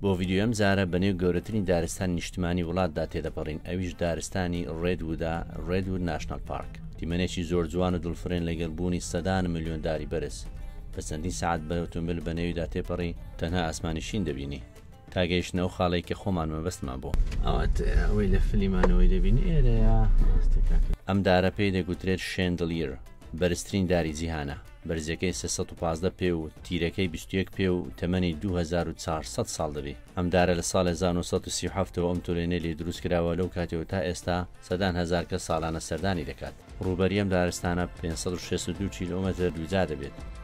بۆ ڤیدیۆ ئەم جارە بەنێو گەورەترین دارستانی نیشتمانی وڵاتدا تێدەپەڕین، ئەویش دارستانی ڕێدوودا، ڕێدوود ناشنال پارک. دیمەنێکی زۆر جوان و دڵفرێن لەگەڵبوونی سەدان ملیۆنداری بەرز. بە چەندین سەعات بە ئۆتۆمبیل بەنێویدا تێپەڕی تەنها ئاسمانیشین دەبینی تا گەیشتنەوە خاڵێک کە خۆمان مەبەستمان بۆ. ئەوەی لە فلیمانەوەی دەبینی ئێرەیە. ئەم دارە پێی دەگوترێت شێندڵیر، بەرزترین داری جیهانە. بەرزەکەی 315 پێ و تیرەکەی 21 پێ و تەمەنی 2400 ساڵ دەبێت. ئەم دارە لە ساڵ 1937ەوە ئەم تورێنە لێ دروست کراوە، لەو کاتەوە تا ئێستا سەدان هەزار کەس ساڵانە سەردانی دەکات. ڕووبەری ئەم دارستانە 562 کیلۆمەتر دووجا دەبێت.